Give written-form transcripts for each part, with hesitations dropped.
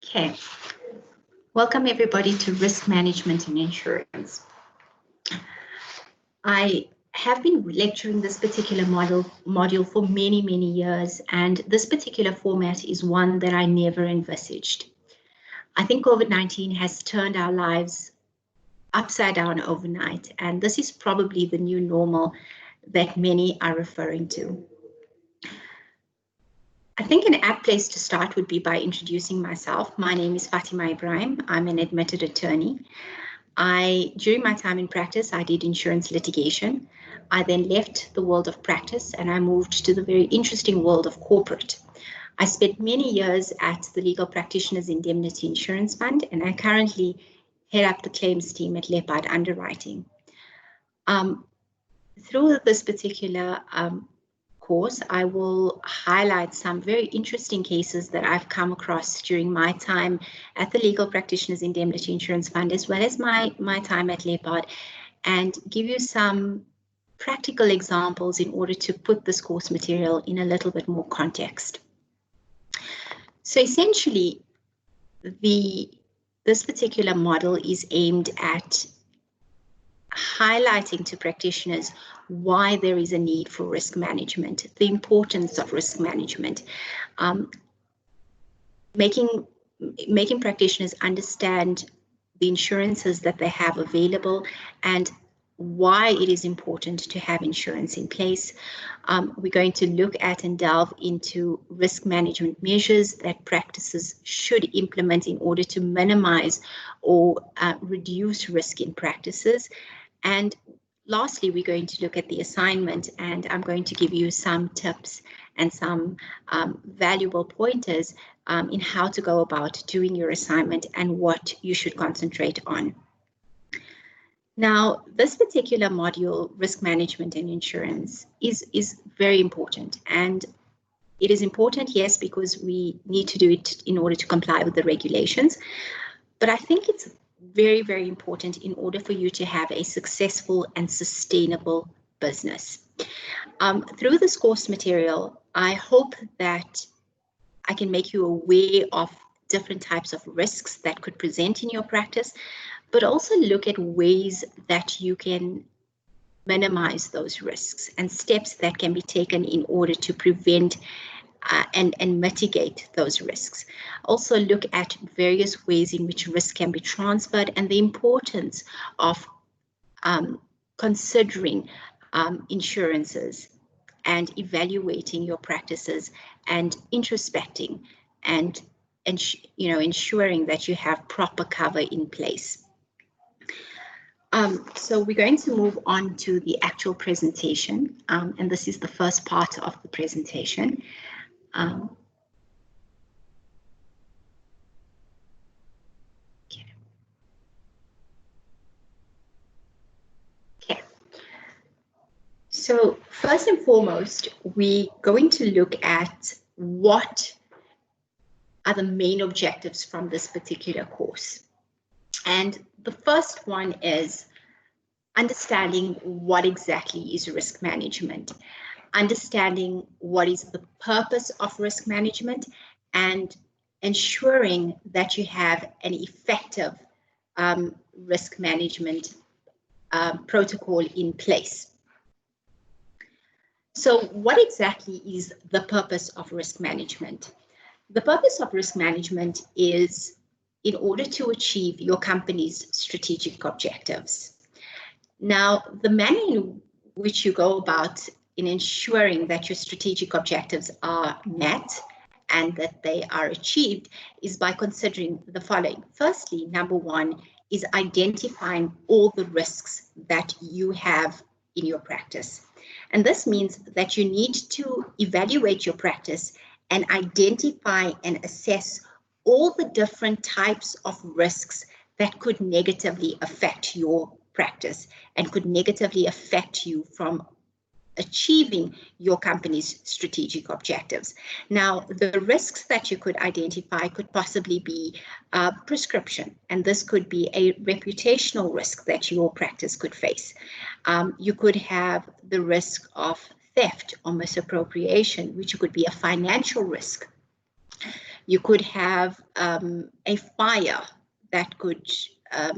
Okay, welcome everybody to risk management and insurance. I have been lecturing this particular module for many years, and this particular format is one that I never envisaged. I think COVID-19 has turned our lives upside down overnight, and this is probably the new normal that many are referring to. I think an apt place to start would be by introducing myself. My name is Fatima Ibrahim. I'm an admitted attorney. During my time in practice, I did insurance litigation. I then left the world of practice and I moved to the very interesting world of corporate. I spent many years at the Legal Practitioners Indemnity Insurance Fund, and I currently head up the claims team at Leopard Underwriting. Through this particular course, I will highlight some very interesting cases that I've come across during my time at the Legal Practitioners Indemnity Insurance Fund, as well as my time at Leopard, and give you some practical examples in order to put this course material in a little bit more context. So essentially, this particular model is aimed at highlighting to practitioners why there is a need for risk management, the importance of risk management, making practitioners understand the insurances that they have available and why it is important to have insurance in place. We're going to look at and delve into risk management measures that practices should implement in order to minimize or reduce risk in practices. And lastly, we're going to look at the assignment, and I'm going to give you some tips and some valuable pointers in how to go about doing your assignment and what you should concentrate on. Now, this particular module, risk management and insurance, is very important. And it is important, yes, because we need to do it in order to comply with the regulations. But I think it's very important in order for you to have a successful and sustainable business. Through this course material, I hope that I can make you aware of different types of risks that could present in your practice, but also look at ways that you can minimize those risks and steps that can be taken in order to prevent and mitigate those risks. Also look at various ways in which risk can be transferred and the importance of considering insurances and evaluating your practices and introspecting and ensuring that you have proper cover in place. So we're going to move on to the actual presentation, and this is the first part of the presentation. Okay. So first and foremost, we're going to look at what are the main objectives from this particular course. And the first one is understanding what exactly is risk management, understanding what is the purpose of risk management, and ensuring that you have an effective risk management protocol in place. So what exactly is the purpose of risk management? The purpose of risk management is in order to achieve your company's strategic objectives. Now, the manner in which you go about in ensuring that your strategic objectives are met and that they are achieved is by considering the following. Firstly, number one is identifying all the risks that you have in your practice. And this means that you need to evaluate your practice and identify and assess all the different types of risks that could negatively affect your practice and could negatively affect you from achieving your company's strategic objectives. Now, the risks that you could identify could possibly be prescription, and this could be a reputational risk that your practice could face. You could have the risk of theft or misappropriation, which could be a financial risk. You could have a fire that could, a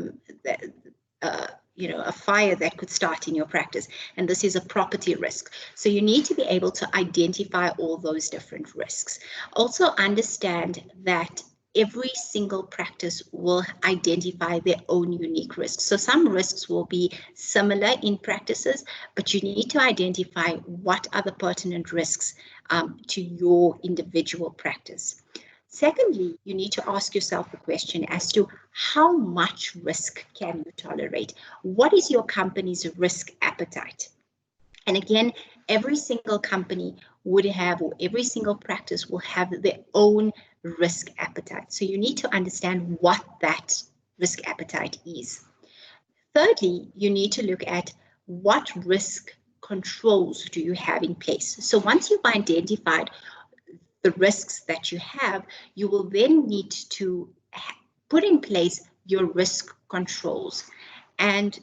fire that could start in your practice, and this is a property risk. So you need to be able to identify all those different risks. Also understand that every single practice will identify their own unique risks. So some risks will be similar in practices, but you need to identify what are the pertinent risks to your individual practice. Secondly, you need to ask yourself the question as to how much risk can you tolerate? What is your company's risk appetite? And again, every single company would have, or every single practice will have their own risk appetite. So you need to understand what that risk appetite is. Thirdly, you need to look at what risk controls do you have in place. So once you've identified the risks that you have, you will then need to put in place your risk controls. And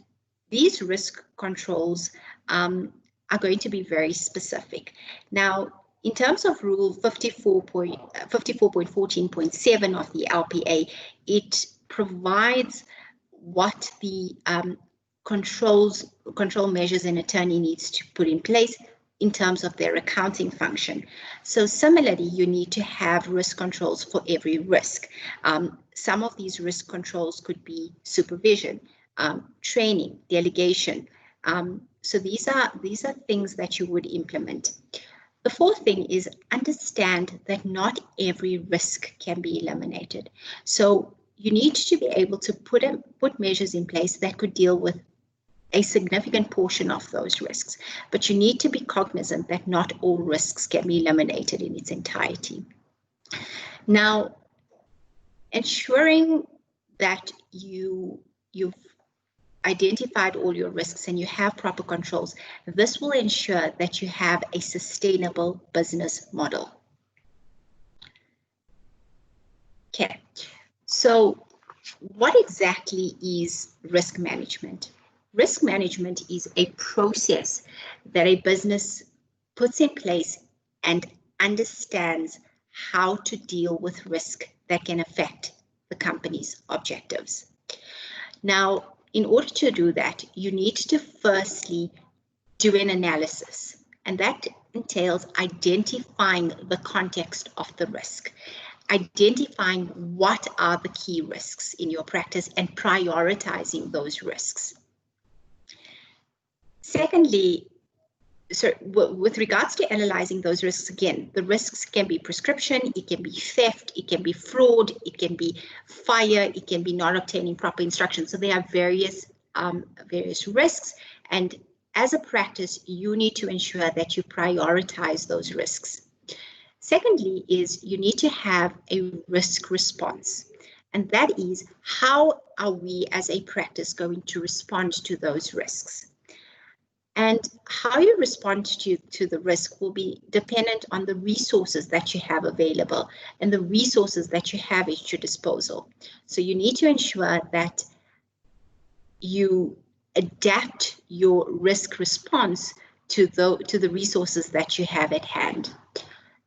these risk controls are going to be very specific. Now, in terms of Rule 54.14.7 of the LPA, it provides what the control measures an attorney needs to put in place in terms of their accounting function. So similarly, you need to have risk controls for every risk. Some of these risk controls could be supervision, training, delegation. So these are things that you would implement. The fourth thing is understand that not every risk can be eliminated. So you need to be able to put measures in place that could deal with a significant portion of those risks, but you need to be cognizant that not all risks can be eliminated in its entirety. Now, ensuring that you've identified all your risks and you have proper controls, this will ensure that you have a sustainable business model. Okay, so what exactly is risk management? Risk management is a process that a business puts in place and understands how to deal with risk that can affect the company's objectives. Now, in order to do that, you need to firstly do an analysis, and that entails identifying the context of the risk, identifying what are the key risks in your practice and prioritizing those risks. Secondly, so with regards to analyzing those risks, again, the risks can be prescription, it can be theft, it can be fraud, it can be fire, it can be not obtaining proper instructions. So there are various risks, and as a practice, you need to ensure that you prioritize those risks. Secondly is you need to have a risk response, and that is how are we as a practice going to respond to those risks? And how you respond to the risk will be dependent on the resources that you have available and the resources that you have at your disposal. So you need to ensure that you adapt your risk response to the resources that you have at hand.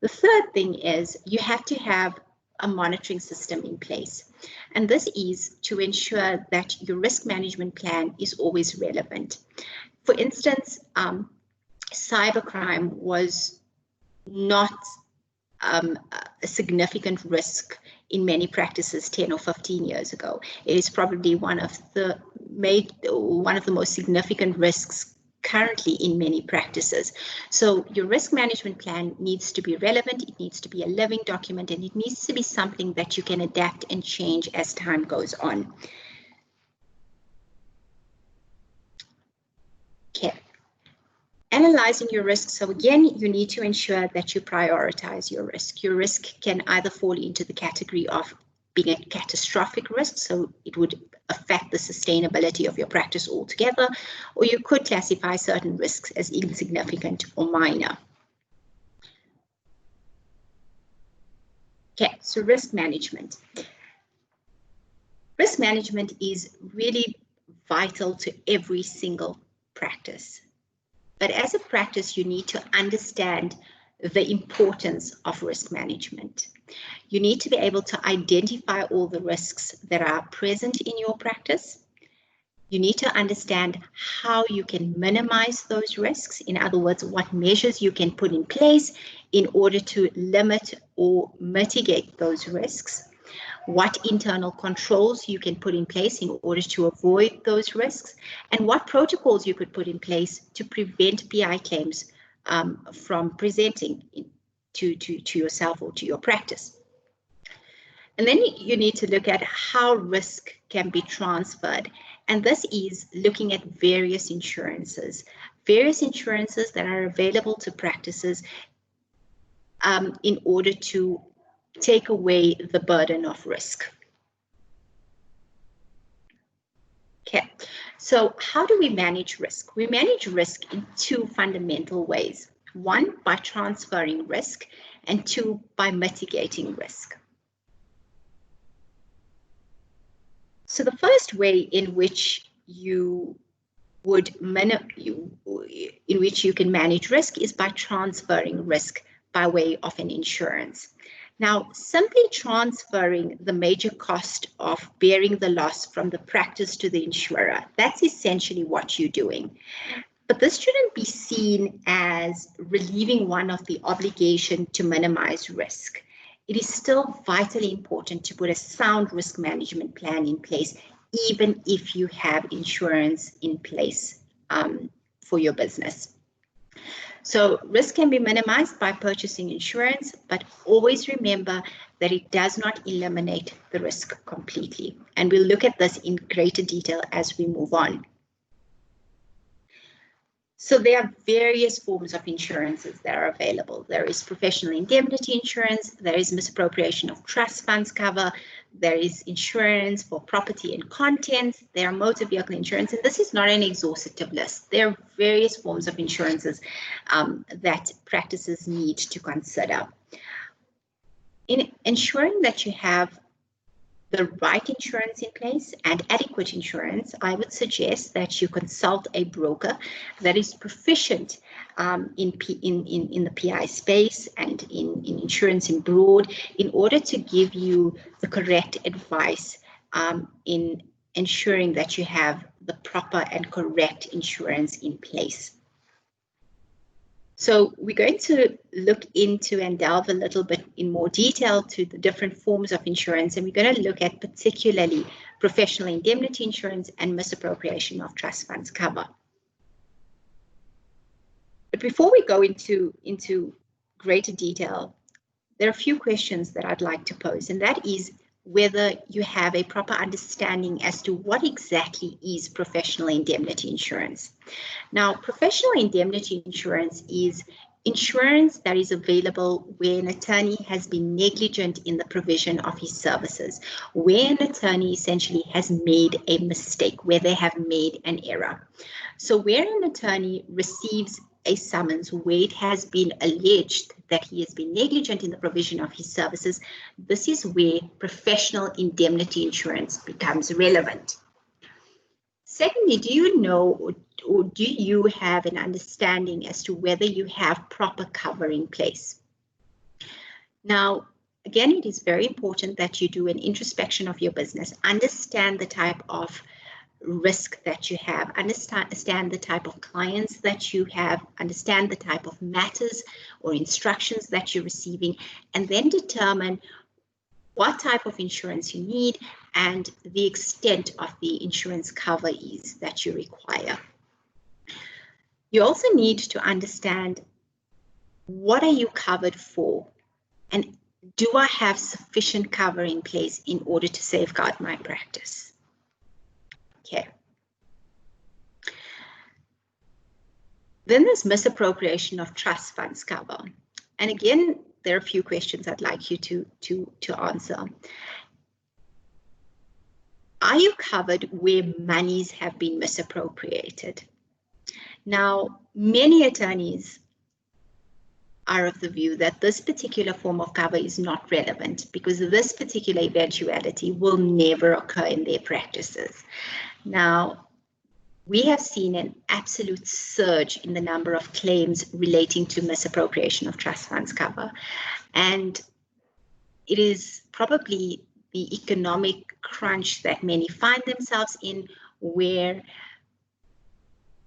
The third thing is you have to have a monitoring system in place. And this is to ensure that your risk management plan is always relevant. For instance, cybercrime was not a significant risk in many practices 10 or 15 years ago. It is probably one of the most significant risks currently in many practices. So your risk management plan needs to be relevant, it needs to be a living document, and it needs to be something that you can adapt and change as time goes on. Okay. Analyzing your risk. So again, you need to ensure that you prioritize your risk. Your risk can either fall into the category of being a catastrophic risk, so it would affect the sustainability of your practice altogether, or you could classify certain risks as insignificant or minor. Okay, so risk management. Risk management is really vital to every single practice. But as a practice, you need to understand the importance of risk management. You need to be able to identify all the risks that are present in your practice. You need to understand how you can minimize those risks. In other words, what measures you can put in place in order to limit or mitigate those risks. What internal controls you can put in place in order to avoid those risks, and what protocols you could put in place to prevent PI claims from presenting to yourself or to your practice. And then you need to look at how risk can be transferred. And this is looking at various insurances that are available to practices in order to take away the burden of risk. Okay, so how do we manage risk? We manage risk in two fundamental ways. One, by transferring risk, and two, by mitigating risk. So the first way in which you can manage risk is by transferring risk by way of an insurance. Now, simply transferring the major cost of bearing the loss from the practice to the insurer, that's essentially what you're doing. But this shouldn't be seen as relieving one of the obligation to minimize risk. It is still vitally important to put a sound risk management plan in place, even if you have insurance in place for your business. So risk can be minimized by purchasing insurance, but always remember that it does not eliminate the risk completely. And we'll look at this in greater detail as we move on. So there are various forms of insurances that are available. There is professional indemnity insurance, there is misappropriation of trust funds cover, there is insurance for property and contents, there are motor vehicle insurance, and this is not an exhaustive list. There are various forms of insurances that practices need to consider. In ensuring that you have the right insurance in place and adequate insurance, I would suggest that you consult a broker that is proficient in the PI space and in insurance in broad, in order to give you the correct advice in ensuring that you have the proper and correct insurance in place. So we're going to look into and delve a little bit in more detail to the different forms of insurance, and we're going to look at particularly professional indemnity insurance and misappropriation of trust funds cover. But before we go into greater detail, there are a few questions that I'd like to pose, and that is whether you have a proper understanding as to what exactly is professional indemnity insurance. Now, professional indemnity insurance is insurance that is available where an attorney has been negligent in the provision of his services, where an attorney essentially has made a mistake, where they have made an error. So where an attorney receives a summons where it has been alleged that he has been negligent in the provision of his services, this is where professional indemnity insurance becomes relevant. Secondly, do you know or do you have an understanding as to whether you have proper cover in place? Now, again, it is very important that you do an introspection of your business, understand the type of risk that you have, understand the type of clients that you have, understand the type of matters or instructions that you're receiving, and then determine what type of insurance you need and the extent of the insurance cover is that you require. You also need to understand, what are you covered for, and do I have sufficient cover in place in order to safeguard my practice? Okay. Then there's misappropriation of trust funds cover. And again, there are a few questions I'd like you to answer. Are you covered where monies have been misappropriated? Now, many attorneys are of the view that this particular form of cover is not relevant because this particular eventuality will never occur in their practices. Now, we have seen an absolute surge in the number of claims relating to misappropriation of trust funds cover. And it is probably the economic crunch that many find themselves in, where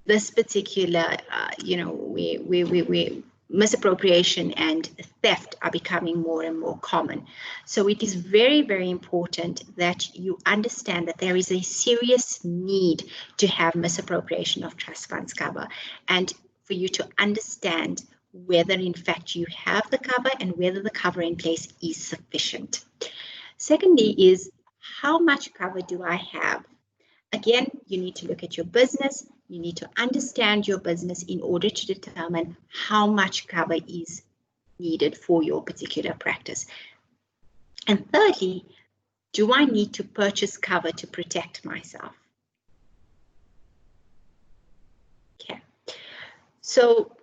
this particular, where misappropriation and theft are becoming more and more common. So it is very, very important that you understand that there is a serious need to have misappropriation of trust funds cover, and for you to understand whether in fact you have the cover and whether the cover in place is sufficient. Secondly is, how much cover do I have? Again, you need to look at your business. You need to understand your business in order to determine how much cover is needed for your particular practice. And thirdly, do I need to purchase cover to protect myself? Okay. So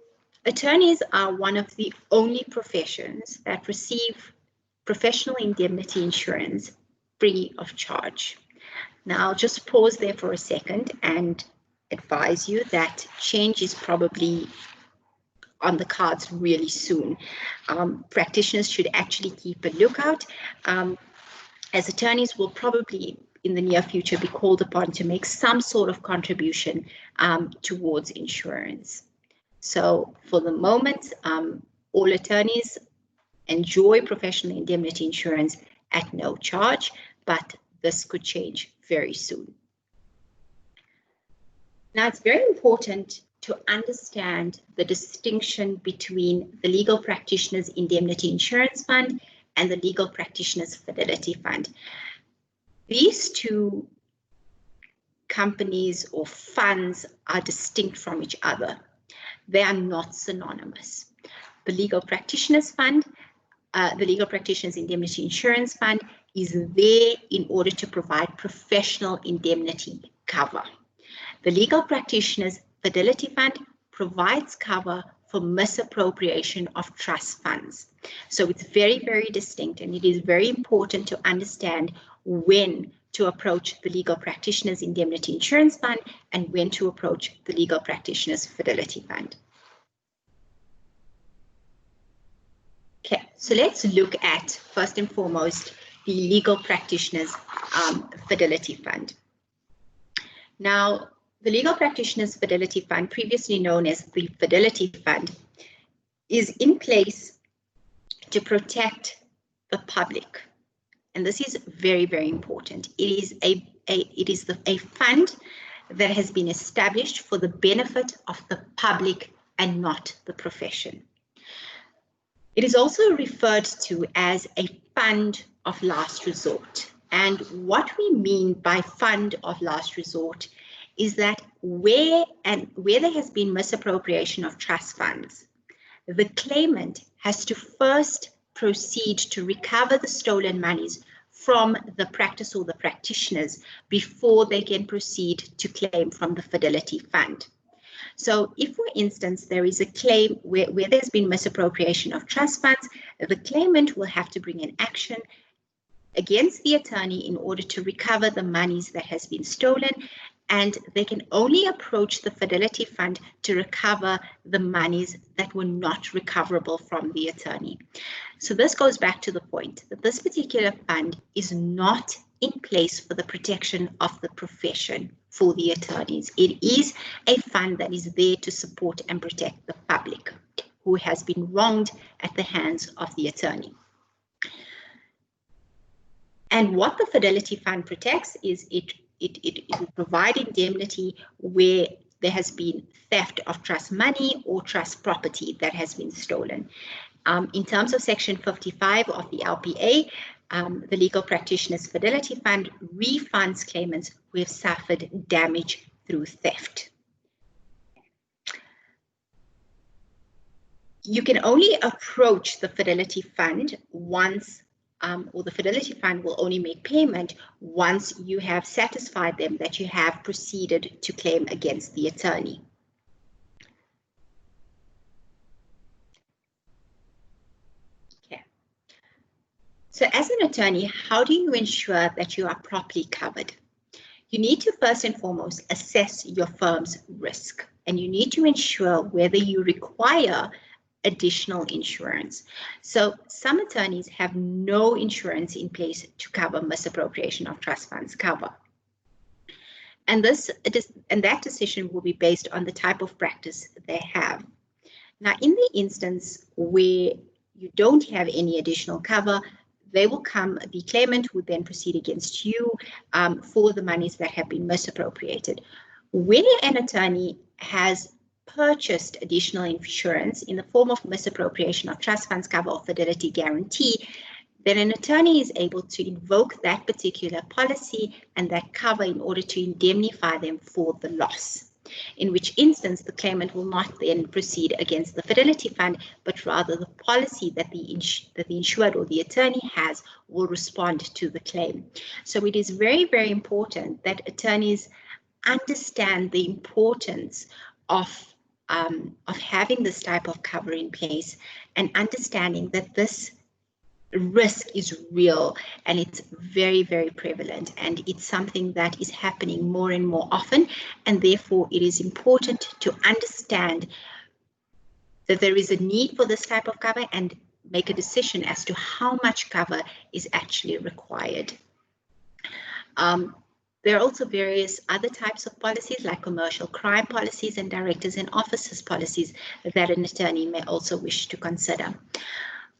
attorneys are one of the only professions that receive professional indemnity insurance free of charge. Now, just pause there for a second and advise you that change is probably on the cards really soon. Practitioners should actually keep a lookout, as attorneys will probably in the near future be called upon to make some sort of contribution towards insurance. So for the moment, all attorneys enjoy professional indemnity insurance at no charge, but this could change very soon. Now, it's very important to understand the distinction between the Legal Practitioners Indemnity Insurance Fund and the Legal Practitioners Fidelity Fund. These two companies or funds are distinct from each other. They are not synonymous. The Legal Practitioners Fund, the Legal Practitioners Indemnity Insurance Fund, is there in order to provide professional indemnity cover. The Legal Practitioners Fidelity Fund provides cover for misappropriation of trust funds. So it's very, very distinct, and it is very important to understand when to approach the Legal Practitioners Indemnity Insurance Fund and when to approach the Legal Practitioners Fidelity Fund. Okay, so let's look at, first and foremost, the Legal Practitioners Fidelity Fund. Now, the Legal Practitioners Fidelity Fund, previously known as the Fidelity Fund, is in place to protect the public. And this is very, very important. It is a fund that has been established for the benefit of the public and not the profession. It is also referred to as a fund of last resort. And what we mean by fund of last resort is that where there has been misappropriation of trust funds, the claimant has to first proceed to recover the stolen monies from the practice or the practitioners before they can proceed to claim from the Fidelity Fund. So if, for instance, there is a claim where there's been misappropriation of trust funds, the claimant will have to bring an action against the attorney in order to recover the monies that has been stolen, and they can only approach the Fidelity Fund to recover the monies that were not recoverable from the attorney. So this goes back to the point that this particular fund is not in place for the protection of the profession for the attorneys. It is a fund that is there to support and protect the public who has been wronged at the hands of the attorney. And what the Fidelity Fund protects is it will provide indemnity where there has been theft of trust money or trust property that has been stolen. In terms of Section 55 of the LPA, the Legal Practitioners Fidelity Fund refunds claimants who have suffered damage through theft. You can only approach the Fidelity Fund once, or the Fidelity Fund will only make payment once you have satisfied them that you have proceeded to claim against the attorney. Okay. So as an attorney, how do you ensure that you are properly covered? You need to first and foremost assess your firm's risk, and you need to ensure whether you require additional insurance. So some attorneys have no insurance in place to cover misappropriation of trust funds cover. And that decision will be based on the type of practice they have. Now, in the instance where you don't have any additional cover, the claimant would then proceed against you for the monies that have been misappropriated. When an attorney has purchased additional insurance in the form of misappropriation of trust funds cover or fidelity guarantee, then an attorney is able to invoke that particular policy and that cover in order to indemnify them for the loss. In which instance, the claimant will not then proceed against the fidelity fund, but rather the policy that the insured or the attorney has will respond to the claim. So it is very, very important that attorneys understand the importance of having this type of cover in place and understanding that this risk is real and it's very, very prevalent, and it's something that is happening more and more often, and therefore it is important to understand that there is a need for this type of cover and make a decision as to how much cover is actually required. There are also various other types of policies like commercial crime policies and directors and officers policies that an attorney may also wish to consider.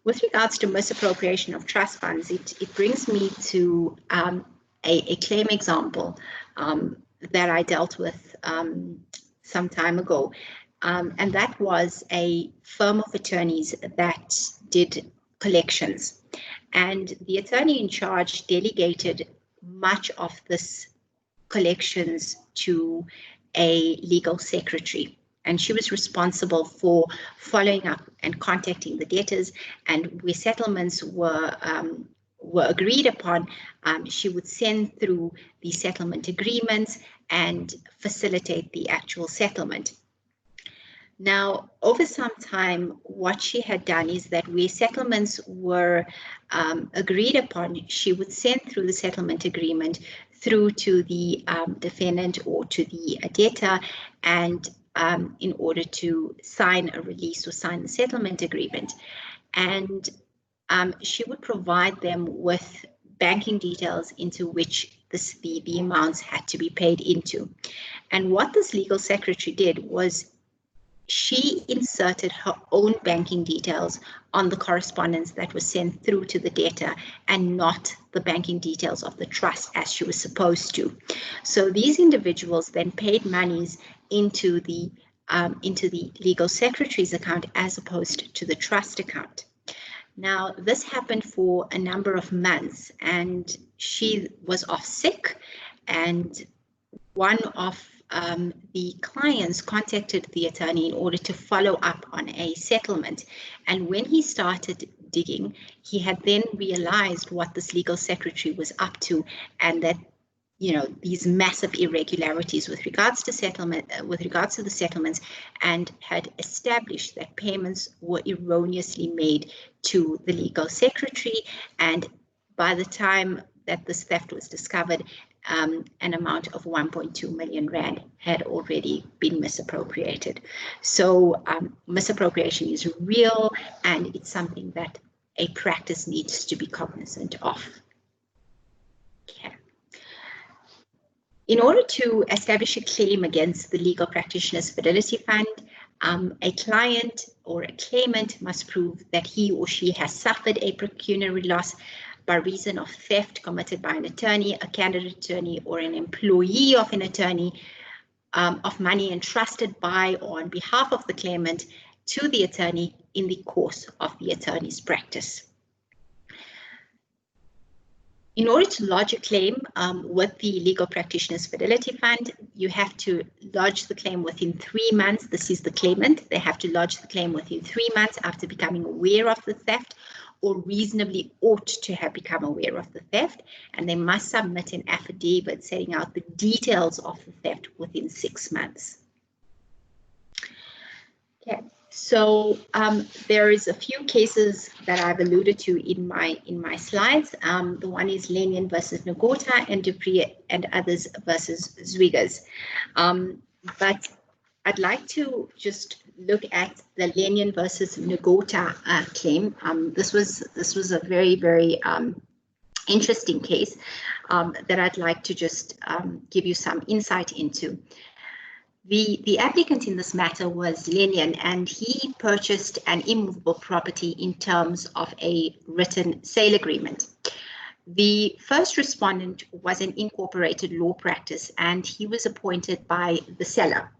With regards to misappropriation of trust funds, it brings me to a claim example that I dealt with some time ago. And that was a firm of attorneys that did collections. And the attorney in charge delegated much of this collections to a legal secretary. And she was responsible for following up and contacting the debtors, and where settlements were agreed upon, she would send through the settlement agreements and facilitate the actual settlement. Now, over some time, what she had done is that where settlements were agreed upon, she would send through the settlement agreement through to the defendant or to the debtor, and in order to sign a release or sign the settlement agreement. And she would provide them with banking details into which the amounts had to be paid into. And what this legal secretary did was she inserted her own banking details on the correspondence that was sent through to the debtor and not the banking details of the trust as she was supposed to. So these individuals then paid monies into the legal secretary's account as opposed to the trust account. Now, this happened for a number of months, and she was off sick, and one of the clients contacted the attorney in order to follow up on a settlement. And when he started digging, he had then realized what this legal secretary was up to, and that, you know, these massive irregularities with regards to the settlements, and had established that payments were erroneously made to the legal secretary. And by the time that this theft was discovered, an amount of 1.2 million rand had already been misappropriated. So misappropriation is real, and it's something that a practice needs to be cognizant of. Okay. In order to establish a claim against the legal practitioner's fidelity fund, a client or a claimant must prove that he or she has suffered a pecuniary loss by reason of theft committed by an attorney, a candidate attorney, or an employee of an attorney, of money entrusted by or on behalf of the claimant to the attorney in the course of the attorney's practice. In order to lodge a claim with the legal practitioner's fidelity fund, you have to lodge the claim within 3 months. This is the claimant. They have to lodge the claim within 3 months after becoming aware of the theft, or reasonably ought to have become aware of the theft, and they must submit an affidavit setting out the details of the theft within 6 months. Okay, so there is a few cases that I've alluded to in my slides. The one is Lenien versus Nagota, and Dupree and others versus Zwiggers. But I'd like to just look at the Lennion versus Nagota claim. This was a very interesting case that I'd like to just give you some insight into. The applicant in this matter was Lennion, and he purchased an immovable property in terms of a written sale agreement. The first respondent was an incorporated law practice, and he was appointed by the seller.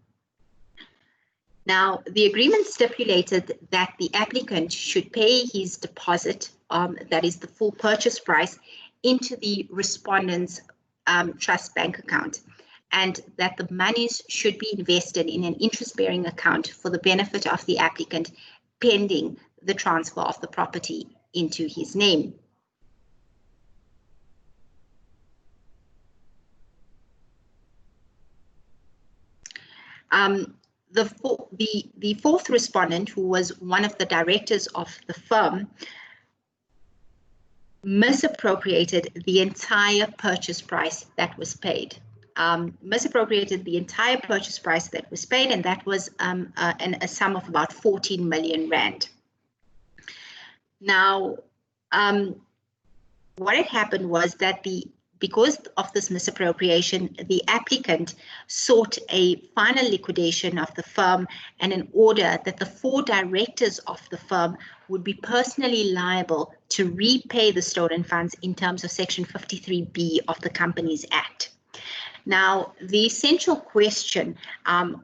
Now, the agreement stipulated that the applicant should pay his deposit, that is the full purchase price, into the respondent's trust bank account, and that the monies should be invested in an interest-bearing account for the benefit of the applicant pending the transfer of the property into his name. The fourth respondent, who was one of the directors of the firm, misappropriated the entire purchase price that was paid. Misappropriated the entire purchase price that was paid, and that was a sum of about 14 million rand. Now, what had happened was that because of this misappropriation, the applicant sought a final liquidation of the firm and an order that the 4 directors of the firm would be personally liable to repay the stolen funds in terms of Section 53B of the Companies Act. Now, the essential question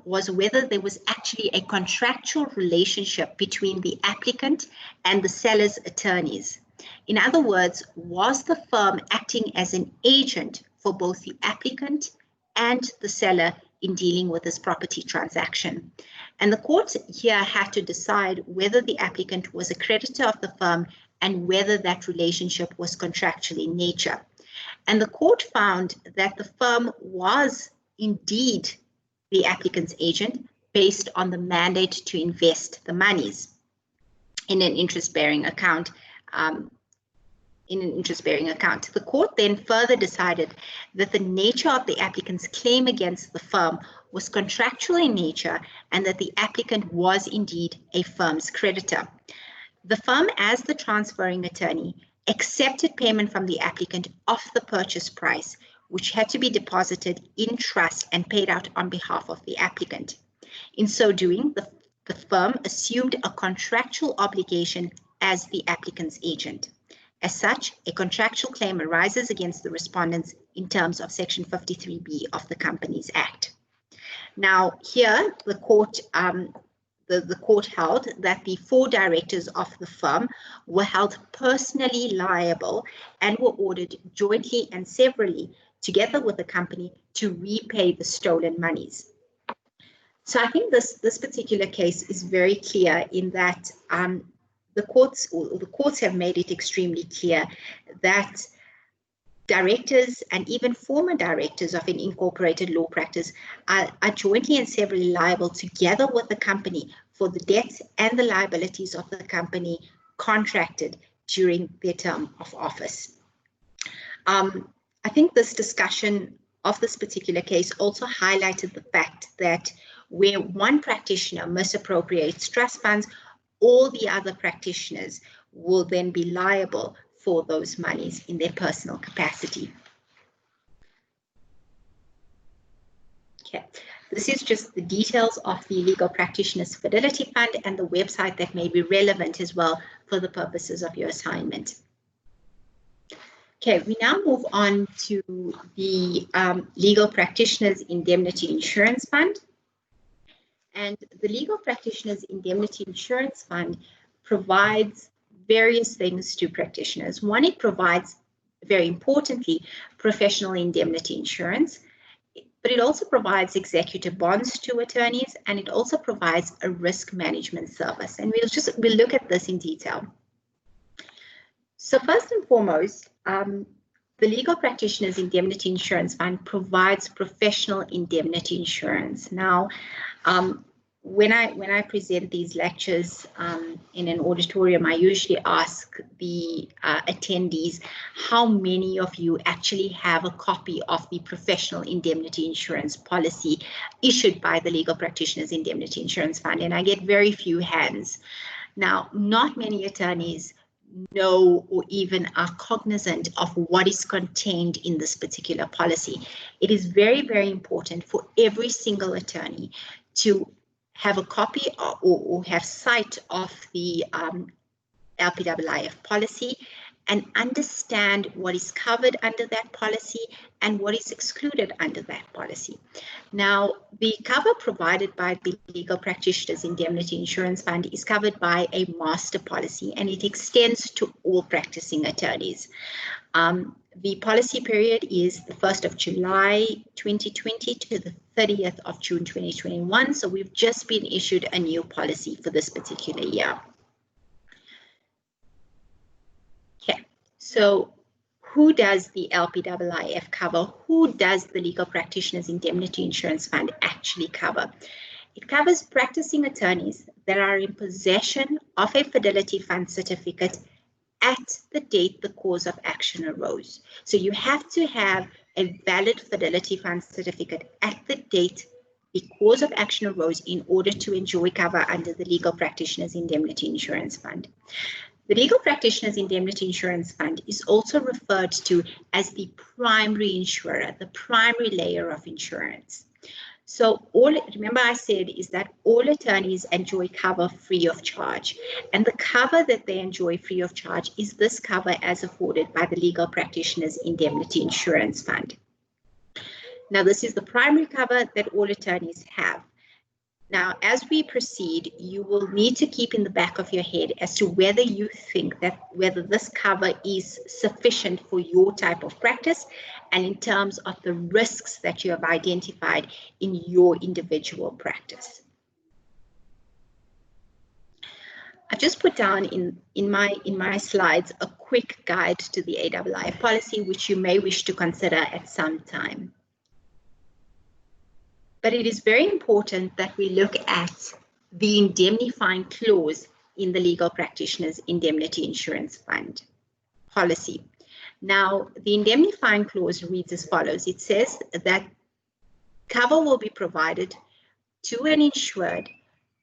was whether there was actually a contractual relationship between the applicant and the seller's attorneys. In other words, was the firm acting as an agent for both the applicant and the seller in dealing with this property transaction? And the court here had to decide whether the applicant was a creditor of the firm and whether that relationship was contractual in nature. And the court found that the firm was indeed the applicant's agent based on the mandate to invest the monies in an interest-bearing account. The court then further decided that the nature of the applicant's claim against the firm was contractual in nature and that the applicant was indeed a firm's creditor. The firm, as the transferring attorney, accepted payment from the applicant of the purchase price, which had to be deposited in trust and paid out on behalf of the applicant. In so doing, the firm assumed a contractual obligation as the applicant's agent. As such, a contractual claim arises against the respondents in terms of Section 53B of the Companies Act. Now, here the court held that the 4 directors of the firm were held personally liable and were ordered jointly and severally, together with the company, to repay the stolen monies. So I think this particular case is very clear in that the courts have made it extremely clear that directors and even former directors of an incorporated law practice are jointly and severally liable together with the company for the debts and the liabilities of the company contracted during their term of office. I think this discussion of this particular case also highlighted the fact that where one practitioner misappropriates trust funds, all the other practitioners will then be liable for those monies in their personal capacity. Okay, this is just the details of the Legal Practitioners Fidelity Fund and the website that may be relevant as well for the purposes of your assignment. Okay, we now move on to the Legal Practitioners Indemnity Insurance Fund. And the Legal Practitioners Indemnity Insurance Fund provides various things to practitioners. One, it provides, very importantly, professional indemnity insurance, but it also provides executor bonds to attorneys, and it also provides a risk management service. And we'll look at this in detail. So first and foremost, the Legal Practitioners Indemnity Insurance Fund provides professional indemnity insurance. Now, when I present these lectures in an auditorium, I usually ask the attendees how many of you actually have a copy of the professional indemnity insurance policy issued by the Legal Practitioners Indemnity Insurance Fund, and I get very few hands. Now, not many attorneys know or even are cognizant of what is contained in this particular policy. It is very, very important for every single attorney to have a copy or have sight of the LPIIF policy and understand what is covered under that policy and what is excluded under that policy. Now, the cover provided by the Legal Practitioners Indemnity Insurance Fund is covered by a master policy, and it extends to all practicing attorneys. The policy period is the 1st of July 2020 to the 30th of June 2021, so we've just been issued a new policy for this particular year. Okay, so who does the LPIIF cover? Who does the Legal Practitioners Indemnity Insurance Fund actually cover? It covers practicing attorneys that are in possession of a Fidelity Fund certificate at the date the cause of action arose. So you have to have a valid Fidelity Fund certificate at the date the cause of action arose in order to enjoy cover under the Legal Practitioners Indemnity Insurance Fund. The Legal Practitioners Indemnity Insurance Fund is also referred to as the primary insurer, the primary layer of insurance. So remember I said is that all attorneys enjoy cover free of charge. And the cover that they enjoy free of charge is this cover as afforded by the Legal Practitioners Indemnity Insurance Fund. Now, this is the primary cover that all attorneys have. Now, as we proceed, you will need to keep in the back of your head as to whether you think that whether this cover is sufficient for your type of practice and in terms of the risks that you have identified in your individual practice. I've just put down in my slides a quick guide to the AIIF policy, which you may wish to consider at some time. But it is very important that we look at the indemnifying clause in the Legal Practitioners Indemnity Insurance Fund policy. Now, the indemnifying clause reads as follows. It says that cover will be provided to an insured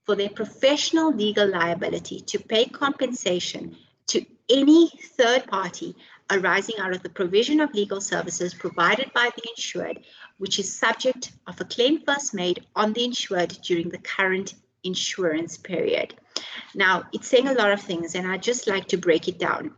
for their professional legal liability to pay compensation to any third party arising out of the provision of legal services provided by the insured, which is subject of a claim first made on the insured during the current insurance period. Now, it's saying a lot of things, and I'd just like to break it down.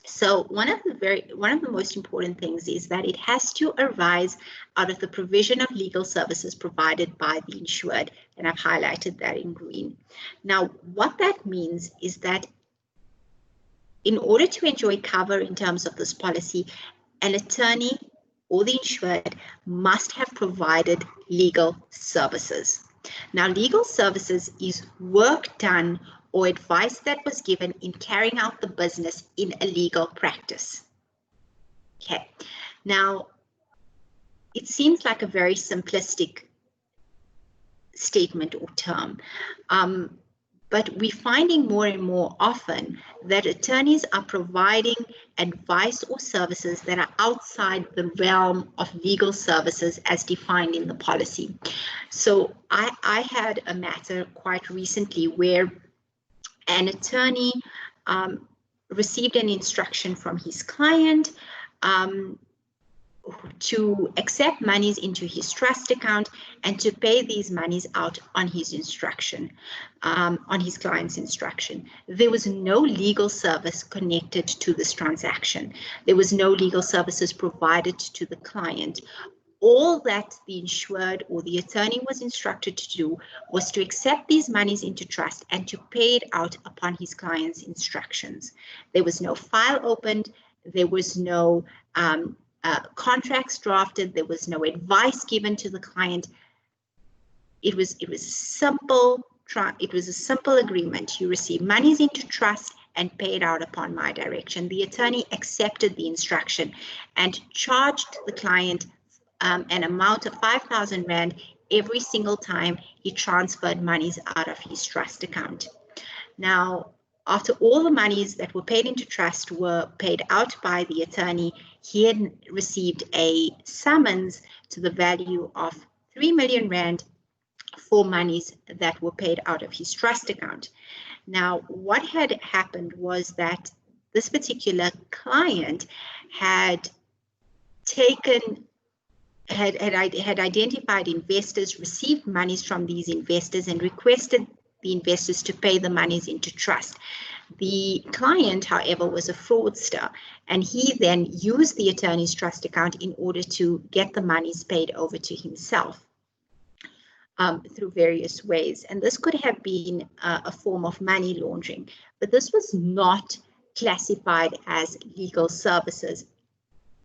So one of the most important things is that it has to arise out of the provision of legal services provided by the insured, and I've highlighted that in green. Now, what that means is that in order to enjoy cover in terms of this policy, an attorney or the insured must have provided legal services. Now, legal services is work done or advice that was given in carrying out the business in a legal practice. Okay, now it seems like a very simplistic statement or term, but we're finding more and more often that attorneys are providing advice or services that are outside the realm of legal services as defined in the policy. So I had a matter quite recently where an attorney received an instruction from his client to accept monies into his trust account and to pay these monies out on his instruction, on his client's instruction. There was no legal service connected to this transaction. There was no legal services provided to the client. All that the insured or the attorney was instructed to do was to accept these monies into trust and to pay it out upon his client's instructions. There was no file opened. There was no contracts drafted. There was no advice given to the client. It was a simple agreement. You receive monies into trust and pay it out upon my direction. The attorney accepted the instruction and charged the client an amount of 5,000 Rand every single time he transferred monies out of his trust account. Now, after all the monies that were paid into trust were paid out by the attorney, he had received a summons to the value of 3 million rand for monies that were paid out of his trust account. Now, what had happened was that this particular client had identified investors, received monies from these investors, and requested the investors to pay the monies into trust. The client, however, was a fraudster, and he then used the attorney's trust account in order to get the monies paid over to himself through various ways. And this could have been a form of money laundering, but this was not classified as legal services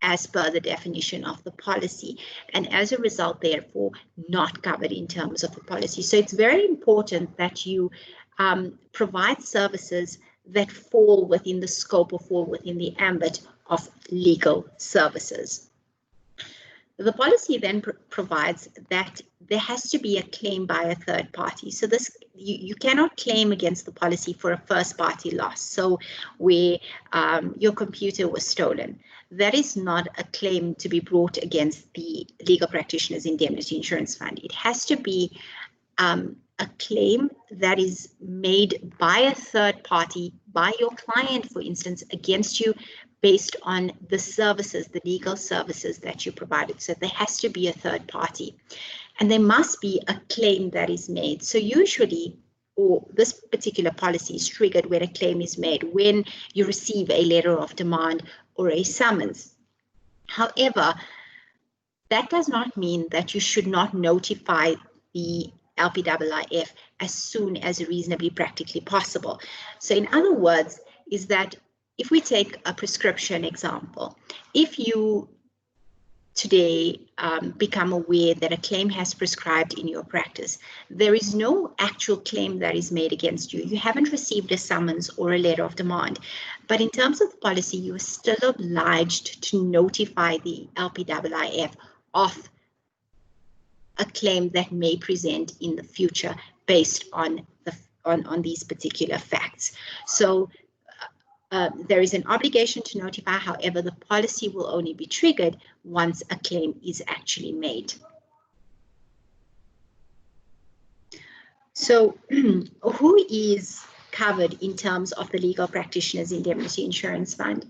as per the definition of the policy, and as a result, therefore, not covered in terms of the policy. So it's very important that you provide services that fall within the scope or fall within the ambit of legal services. The policy then provides that there has to be a claim by a third party. So this you cannot claim against the policy for a first party loss. So where your computer was stolen, that is not a claim to be brought against the Legal Practitioners Indemnity Insurance Fund. It has to be a claim that is made by a third party, by your client, for instance, against you, based on the services, the legal services that you provided. So there has to be a third party, and there must be a claim that is made. So usually, or this particular policy is triggered when a claim is made, when you receive a letter of demand or a summons. However, that does not mean that you should not notify the LPIIF as soon as reasonably practically possible. So in other words, is that if we take a prescription example, if you today become aware that a claim has prescribed in your practice, there is no actual claim that is made against you. You haven't received a summons or a letter of demand. But in terms of the policy, you are still obliged to notify the LPIIF of a claim that may present in the future based on these particular facts. So there is an obligation to notify. However, the policy will only be triggered once a claim is actually made. So who is covered in terms of the Legal Practitioners Indemnity Insurance Fund?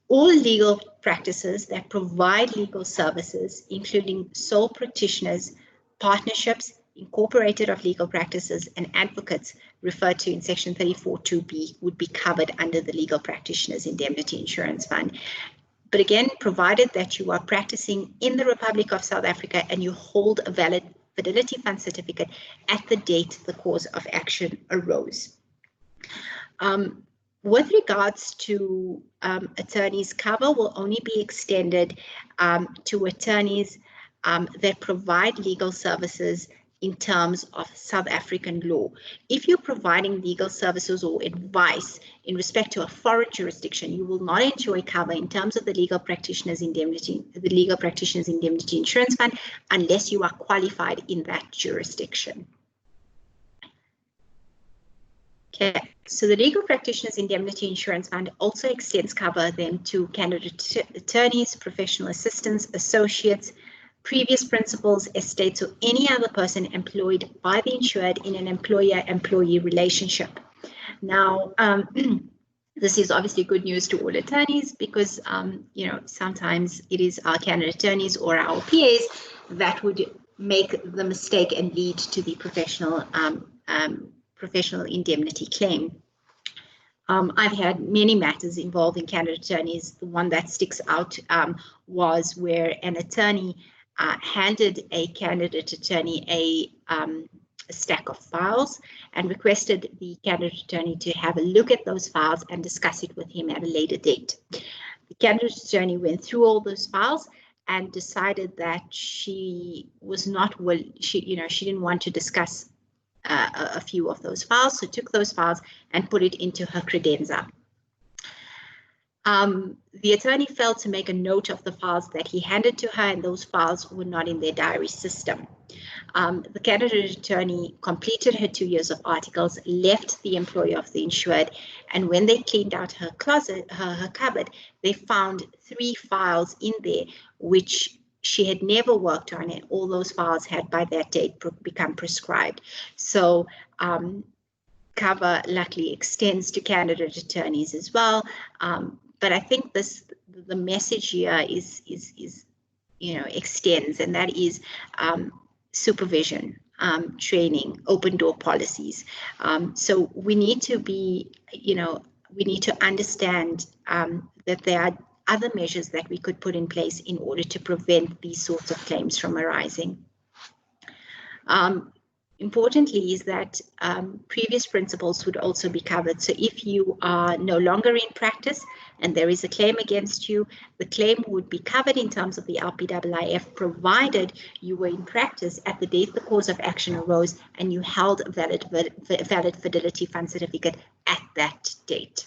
All legal practices that provide legal services, including sole practitioners, partnerships, incorporated of legal practices, and advocates referred to in Section 34(2)(b would be covered under the Legal Practitioners Indemnity Insurance Fund. But again, provided that you are practicing in the Republic of South Africa and you hold a valid fidelity fund certificate at the date the cause of action arose. With regards to attorneys, cover will only be extended to attorneys that provide legal services in terms of South African law. If you're providing legal services or advice in respect to a foreign jurisdiction, you will not enjoy cover in terms of the Legal Practitioners Indemnity, the Legal Practitioners Indemnity Insurance Fund, unless you are qualified in that jurisdiction. Okay, so the Legal Practitioners Indemnity Insurance Fund also extends cover then to candidate attorneys, professional assistants, associates, previous principals, estates, or any other person employed by the insured in an employer-employee relationship. Now, this is obviously good news to all attorneys because, you know, sometimes it is our candidate attorneys or our PAs that would make the mistake and lead to the professional indemnity claim. I've had many matters involving candidate attorneys. The one that sticks out was where an attorney handed a candidate attorney a stack of files and requested the candidate attorney to have a look at those files and discuss it with him at a later date. The candidate attorney went through all those files and decided that she was not she didn't want to discuss a few of those files, so took those files and put it into her credenza. The attorney failed to make a note of the files that he handed to her, and those files were not in their diary system. The candidate attorney completed her 2 years of articles, left the employer of the insured, and when they cleaned out her closet, her cupboard, they found 3 files in there which she had never worked on, and all those files had by that date become prescribed. So cover luckily extends to candidate attorneys as well. But I think the message here is extends, and that is supervision, training, open door policies. So we need to be, we need to understand that there are other measures that we could put in place in order to prevent these sorts of claims from arising. Importantly is that previous principles would also be covered. So if you are no longer in practice and there is a claim against you, the claim would be covered in terms of the LPIIF, provided you were in practice at the date the cause of action arose and you held a valid fidelity fund certificate at that date.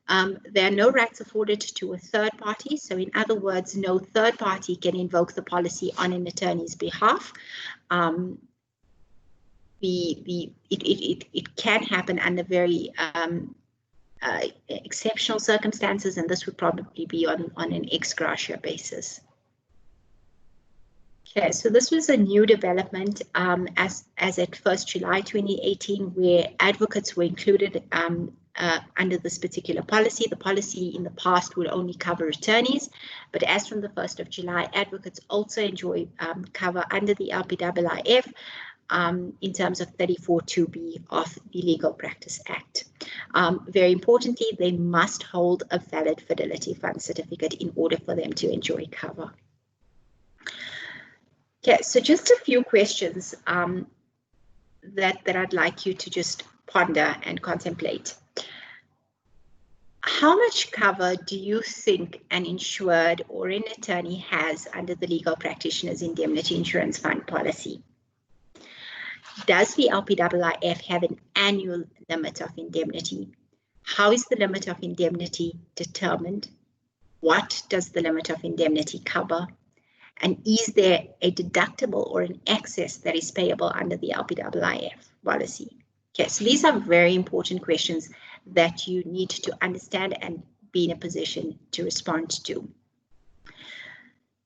There are no rights afforded to a third party. So in other words, no third party can invoke the policy on an attorney's behalf. It can happen under very exceptional circumstances, and this would probably be on an ex gratia basis. Okay, so this was a new development as at 1st July 2018, where advocates were included under this particular policy. The policy in the past would only cover attorneys, but as from the 1st of July, advocates also enjoy cover under the LPIIF in terms of 34(2)(b) of the Legal Practice Act. Very importantly, they must hold a valid fidelity fund certificate in order for them to enjoy cover. Okay, so just a few questions that I'd like you to just ponder and contemplate. How much cover do you think an insured or an attorney has under the Legal Practitioners Indemnity Insurance Fund policy? Does the LPIIF have an annual limit of indemnity? How is the limit of indemnity determined? What does the limit of indemnity cover? And is there a deductible or an excess that is payable under the LPIIF policy? Okay, so these are very important questions that you need to understand and be in a position to respond to.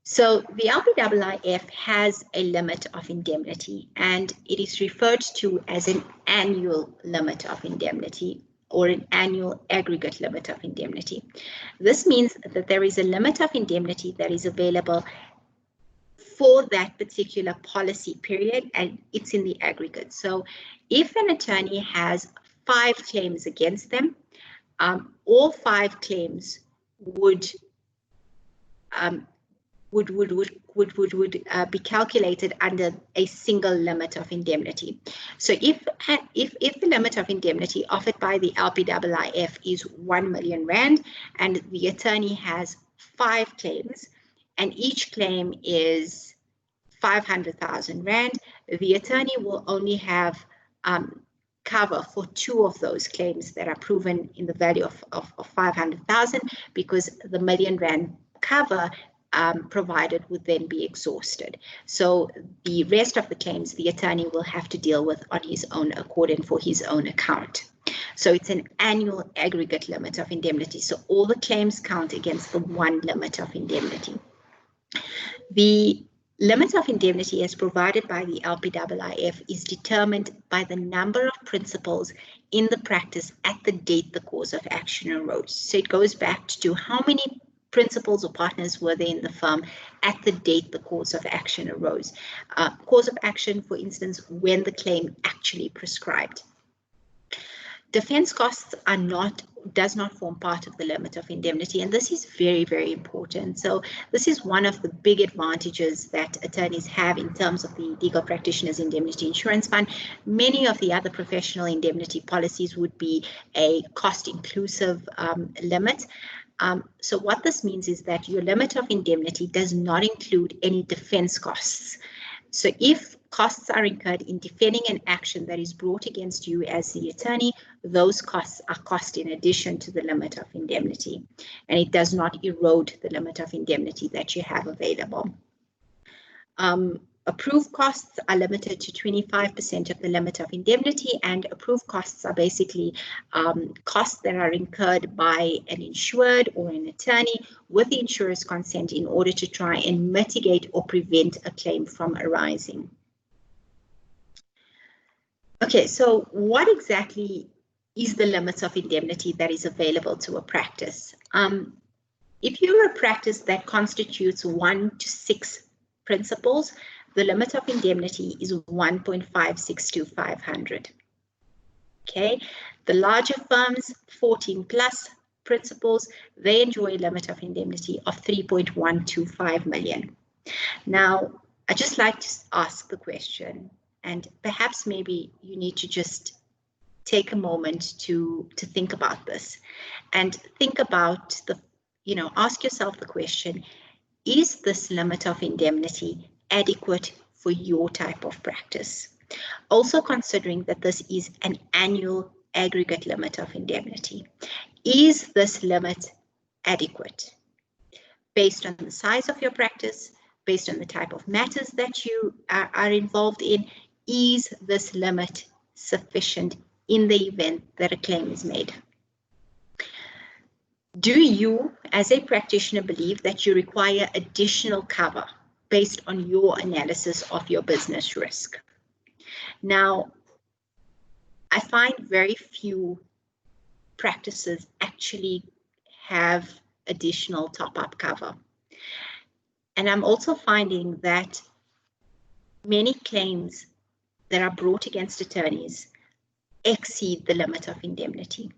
So the LPIIF has a limit of indemnity, and it is referred to as an annual limit of indemnity or an annual aggregate limit of indemnity. This means that there is a limit of indemnity that is available for that particular policy period, and it's in the aggregate. So if an attorney has 5 claims against them, all 5 claims would be calculated under a single limit of indemnity. So if the limit of indemnity offered by the LPIIF is 1 million rand and the attorney has 5 claims and each claim is 500,000 rand, the attorney will only have cover for 2 of those claims that are proven in the value of 500,000, because the million rand cover provided would then be exhausted. So the rest of the claims the attorney will have to deal with on his own accord and for his own account. So it's an annual aggregate limit of indemnity. So all the claims count against the one limit of indemnity. The limit of indemnity as provided by the LPIIF is determined by the number of principals in the practice at the date the cause of action arose. So it goes back to how many principals or partners were there in the firm at the date the cause of action arose. Cause of action, for instance, when the claim actually prescribed. Defense costs does not form part of the limit of indemnity, and this is very, very important. So this is one of the big advantages that attorneys have in terms of the Legal Practitioners Indemnity Insurance Fund. Many of the other professional indemnity policies would be a cost-inclusive limit. So what this means is that your limit of indemnity does not include any defense costs. So if costs are incurred in defending an action that is brought against you as the attorney, those costs are cost in addition to the limit of indemnity, and it does not erode the limit of indemnity that you have available. Approved costs are limited to 25% of the limit of indemnity, and approved costs are basically costs that are incurred by an insured or an attorney with the insurer's consent in order to try and mitigate or prevent a claim from arising. Okay, so what exactly is the limit of indemnity that is available to a practice? If you're a practice that constitutes 1 to 6 principals, the limit of indemnity is 1.56 to 500. Okay, the larger firms, 14 plus principals, they enjoy a limit of indemnity of 3.125 million. Now, I just like to ask the question, and perhaps maybe you need to just take a moment to think about this and think about ask yourself the question, is this limit of indemnity adequate for your type of practice? Also considering that this is an annual aggregate limit of indemnity. Is this limit adequate? Based on the size of your practice, based on the type of matters that you are involved in, is this limit sufficient in the event that a claim is made? Do you, as a practitioner, believe that you require additional cover based on your analysis of your business risk? Now, I find very few practices actually have additional top-up cover. And I'm also finding that many claims that are brought against attorneys exceed the limit of indemnity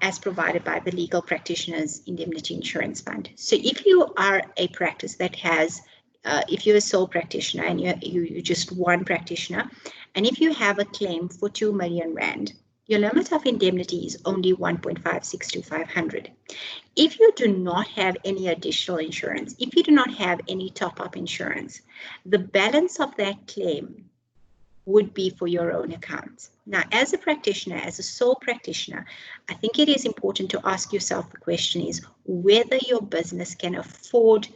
as provided by the Legal Practitioners Indemnity Insurance Fund. So if you are a practice that has, if you're a sole practitioner and you're just one practitioner, and if you have a claim for 2 million rand, your limit of indemnity is only 1.56 to 500. If you do not have any additional insurance, if you do not have any top-up insurance, the balance of that claim would be for your own account. Now, as a practitioner, as a sole practitioner, I think it is important to ask yourself the question is whether your business can afford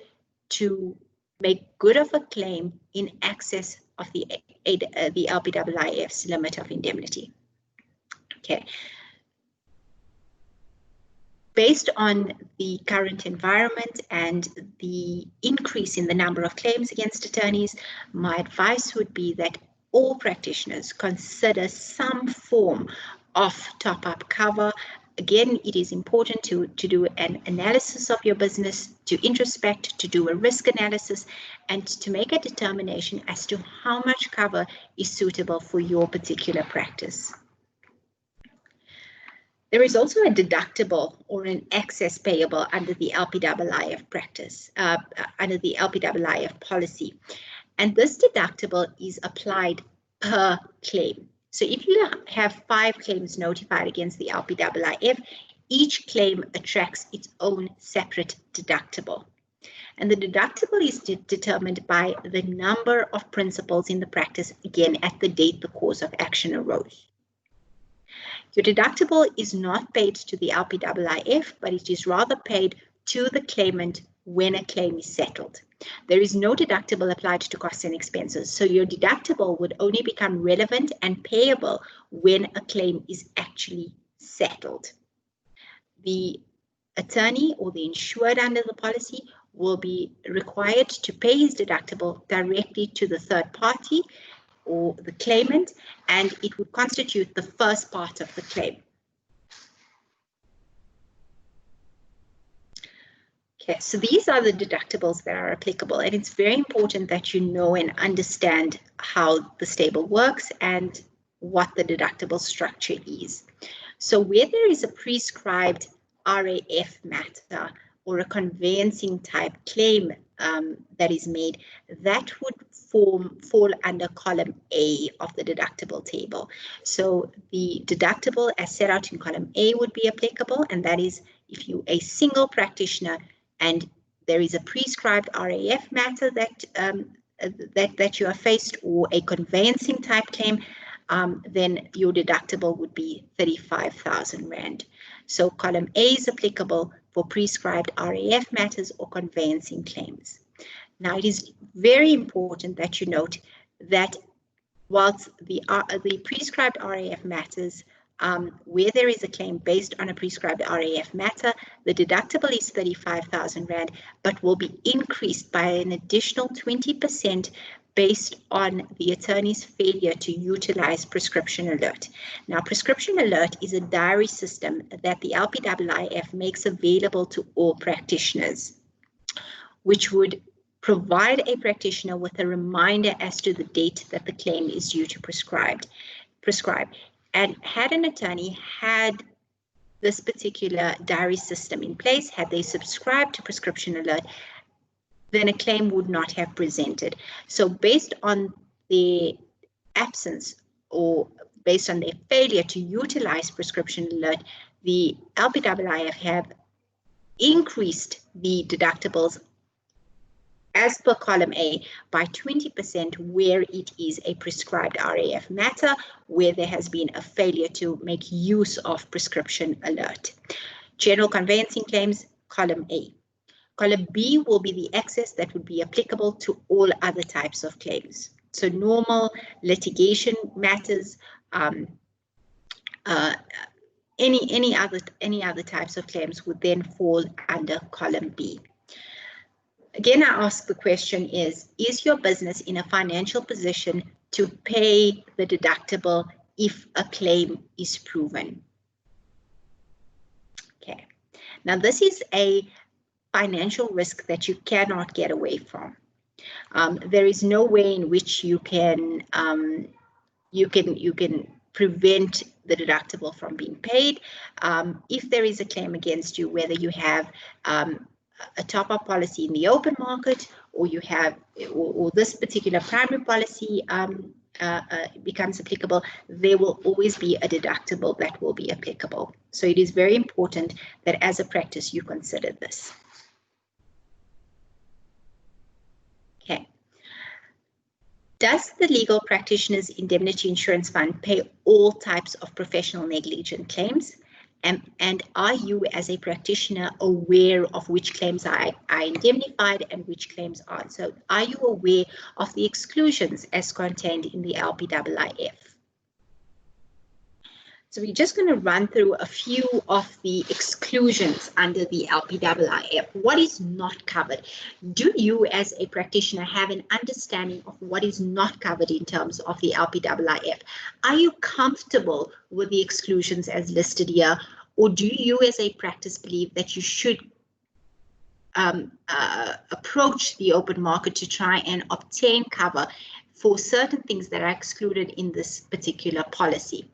to make good of a claim in excess of the LPIIF's limit of indemnity. Okay. Based on the current environment and the increase in the number of claims against attorneys, my advice would be that all practitioners consider some form of top-up cover. Again, it is important to do an analysis of your business, to introspect, to do a risk analysis, and to make a determination as to how much cover is suitable for your particular practice. There is also a deductible or an excess payable under the LPIIF practice, under the LPIIF policy. And this deductible is applied per claim. So if you have 5 claims notified against the LPIIF, each claim attracts its own separate deductible. And the deductible is determined by the number of principals in the practice, again, at the date the cause of action arose. Your deductible is not paid to the LPIIF, but it is rather paid to the claimant when a claim is settled. There is no deductible applied to costs and expenses, so your deductible would only become relevant and payable when a claim is actually settled. The attorney or the insured under the policy will be required to pay his deductible directly to the third party or the claimant, and it would constitute the first part of the claim. Okay, so these are the deductibles that are applicable, and it's very important that you know and understand how the stable works and what the deductible structure is. So where there is a prescribed RAF matter or a conveyancing type claim that is made, that would fall under column A of the deductible table. So the deductible as set out in column A would be applicable, and that is if you a single practitioner and there is a prescribed RAF matter that you are faced, or a conveyancing type claim, then your deductible would be 35,000 Rand. So column A is applicable for prescribed RAF matters or conveyancing claims. Now, it is very important that you note that whilst the prescribed RAF matters, where there is a claim based on a prescribed RAF matter, the deductible is 35,000 Rand, but will be increased by an additional 20% based on the attorney's failure to utilize prescription alert. Now, prescription alert is a diary system that the LPIIF makes available to all practitioners, which would provide a practitioner with a reminder as to the date that the claim is due to prescribe. And had an attorney had this particular diary system in place, had they subscribed to prescription alert, then a claim would not have presented. So based on the absence or based on their failure to utilize prescription alert, the LPIIF have increased the deductibles as per column A by 20% where it is a prescribed RAF matter, where there has been a failure to make use of prescription alert. General conveyancing claims, column A. Column B will be the excess that would be applicable to all other types of claims. So normal litigation matters, any other types of claims would then fall under column B. Again, I ask the question is your business in a financial position to pay the deductible if a claim is proven? Okay, now this is a financial risk that you cannot get away from. There is no way in which you can prevent the deductible from being paid. If there is a claim against you, whether you have a top-up policy in the open market, or you have, or this particular primary policy becomes applicable, there will always be a deductible that will be applicable. So it is very important that as a practice you consider this. Okay. Does the Legal Practitioners Indemnity Insurance Fund pay all types of professional negligent claims? And are you as a practitioner aware of which claims are indemnified and which claims aren't? So are you aware of the exclusions as contained in the LPIIF? So we're just going to run through a few of the exclusions under the LPIIF. What is not covered? Do you as a practitioner have an understanding of what is not covered in terms of the LPIIF? Are you comfortable with the exclusions as listed here? Or do you as a practice believe that you should approach the open market to try and obtain cover for certain things that are excluded in this particular policy?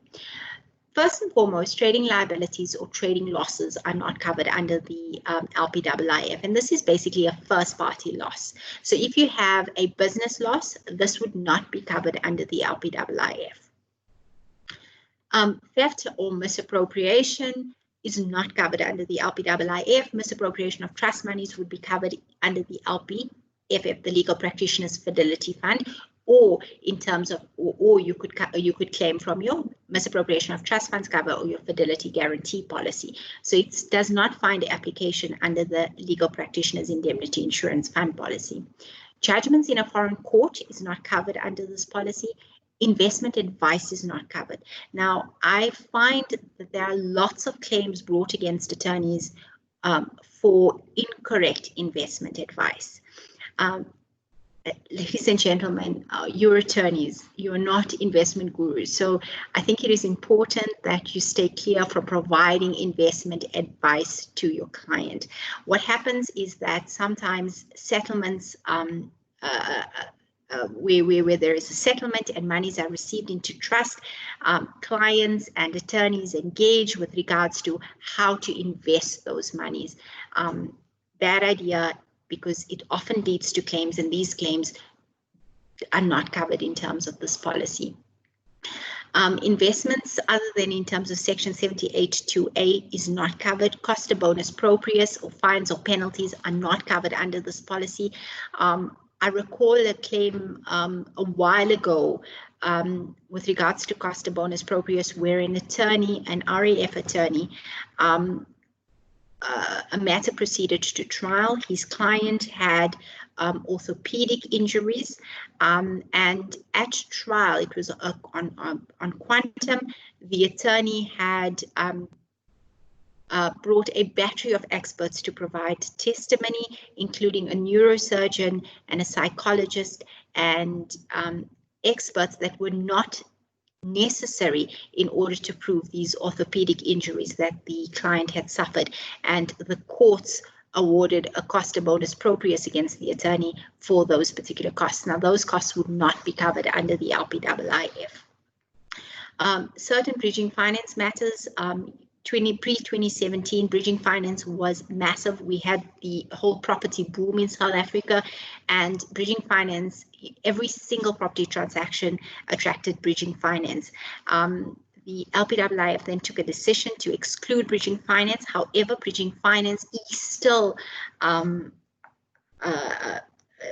First and foremost, trading liabilities or trading losses are not covered under the LPIIF, and this is basically a first-party loss. So if you have a business loss, this would not be covered under the LPIIF. Theft or misappropriation is not covered under the LPIIF. Misappropriation of trust monies would be covered under the LPIIF, the Legal Practitioners Fidelity Fund, or in terms of, or you could claim from your misappropriation of trust funds cover or your fidelity guarantee policy. So it does not find application under the Legal Practitioners Indemnity Insurance Fund policy. Judgments in a foreign court is not covered under this policy. Investment advice is not covered. Now, I find that there are lots of claims brought against attorneys for incorrect investment advice. Ladies and gentlemen, you're attorneys, you're not investment gurus. So I think it is important that you stay clear from providing investment advice to your client. What happens is that sometimes settlements where there is a settlement and monies are received into trust, clients and attorneys engage with regards to how to invest those monies. Bad idea, because it often leads to claims, and these claims are not covered in terms of this policy. Investments other than in terms of section 78(2)(a) is not covered. Cost of bonus proprius or fines or penalties are not covered under this policy. I recall a claim a while ago with regards to cost of bonus proprius where an attorney, an RAF attorney, a matter proceeded to trial. His client had orthopedic injuries. And at trial, it was on quantum. The attorney had brought a battery of experts to provide testimony, including a neurosurgeon and a psychologist, and experts that were not necessary in order to prove these orthopedic injuries that the client had suffered. And the courts awarded a costa bonus proprius against the attorney for those particular costs. Now, those costs would not be covered under the LPIIF. Certain bridging finance matters. Pre-2017, bridging finance was massive. We had the whole property boom in South Africa, and bridging finance, every single property transaction attracted bridging finance. The LPIIF then took a decision to exclude bridging finance. However, bridging finance is still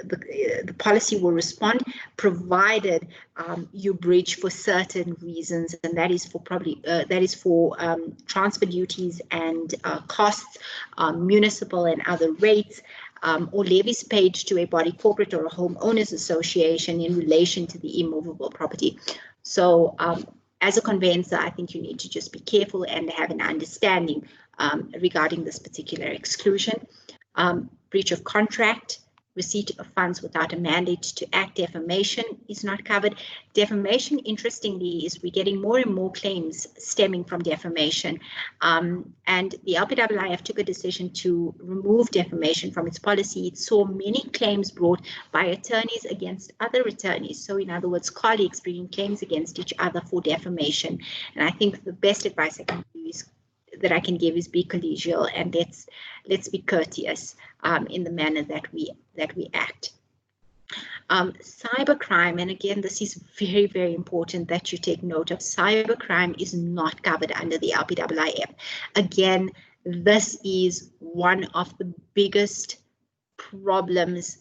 the policy will respond, provided you bridge for certain reasons, and that is for transfer duties and costs, municipal and other rates, or levies paid to a body corporate or a homeowners association in relation to the immovable property. So as a conveyancer, I think you need to just be careful and have an understanding regarding this particular exclusion. Breach of contract, receipt of funds without a mandate to act, defamation is not covered. Defamation, interestingly, is we're getting more and more claims stemming from defamation. And the LPIIF took a decision to remove defamation from its policy. It saw many claims brought by attorneys against other attorneys. So in other words, colleagues bringing claims against each other for defamation. And I think the best advice I can give is be collegial, and let's be courteous in the manner that we act. Cybercrime, and again, this is very, very important that you take note of. Cybercrime is not covered under the LPIIF. Again, this is one of the biggest problems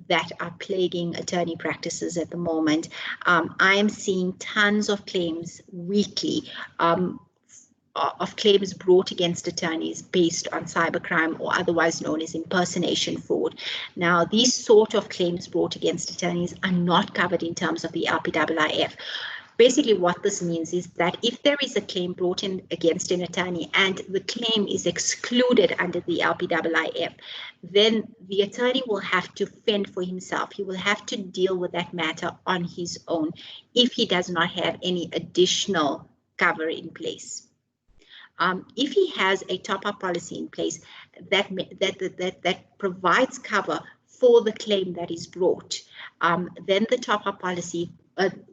that are plaguing attorney practices at the moment. I am seeing tons of claims weekly of claims brought against attorneys based on cybercrime, or otherwise known as impersonation fraud. Now, these sort of claims brought against attorneys are not covered in terms of the LPIIF. Basically, what this means is that if there is a claim brought in against an attorney and the claim is excluded under the LPIIF, then the attorney will have to fend for himself. He will have to deal with that matter on his own if he does not have any additional cover in place. If he has a top-up policy in place that provides cover for the claim that is brought, then the top-up policy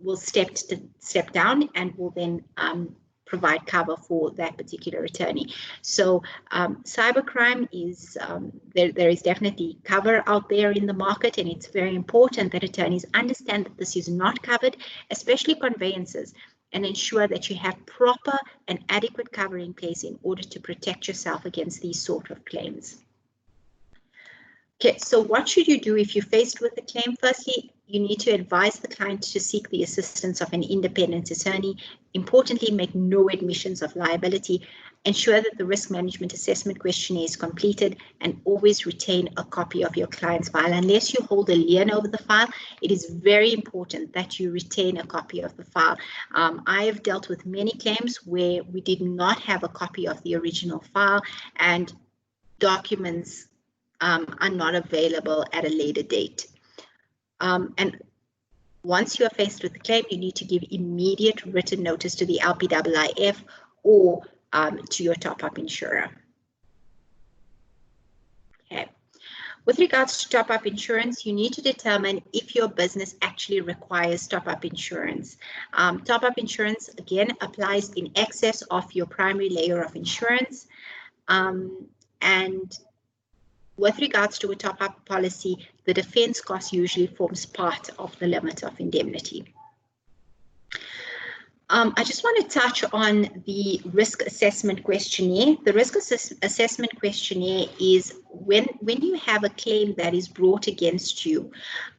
will step down and will then provide cover for that particular attorney. So cybercrime is, there is definitely cover out there in the market, and it's very important that attorneys understand that this is not covered, especially conveyancers, and ensure that you have proper and adequate cover in place in order to protect yourself against these sort of claims. Okay, so what should you do if you're faced with a claim? Firstly, you need to advise the client to seek the assistance of an independent attorney. Importantly, make no admissions of liability. Ensure that the risk management assessment questionnaire is completed, and always retain a copy of your client's file. Unless you hold a lien over the file, it is very important that you retain a copy of the file. I have dealt with many claims where we did not have a copy of the original file, and documents are not available at a later date. And once you are faced with the claim, you need to give immediate written notice to the LPIIF or to your top-up insurer. Okay. With regards to top-up insurance, you need to determine if your business actually requires top-up insurance. Top-up insurance, again, applies in excess of your primary layer of insurance. And with regards to a top-up policy, the defense cost usually forms part of the limit of indemnity. I just want to touch on the risk assessment questionnaire. The risk assessment questionnaire is when you have a claim that is brought against you,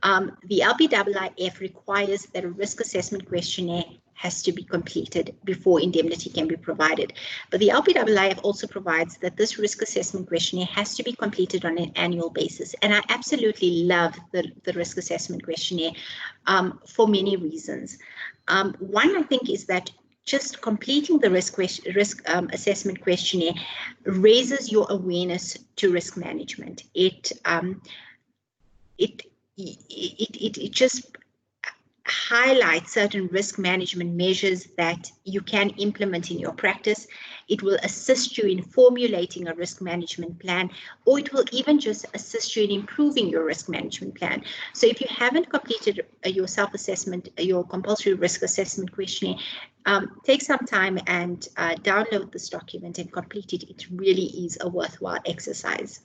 the LPIIF requires that a risk assessment questionnaire has to be completed before indemnity can be provided. But the LPIIF also provides that this risk assessment questionnaire has to be completed on an annual basis. And I absolutely love the risk assessment questionnaire for many reasons. One, I think, is that just completing the risk assessment questionnaire raises your awareness to risk management. It just highlight certain risk management measures that you can implement in your practice. It will assist you in formulating a risk management plan, or it will even just assist you in improving your risk management plan. So if you haven't completed your self-assessment, your compulsory risk assessment questionnaire, take some time and download this document and complete it. It really is a worthwhile exercise.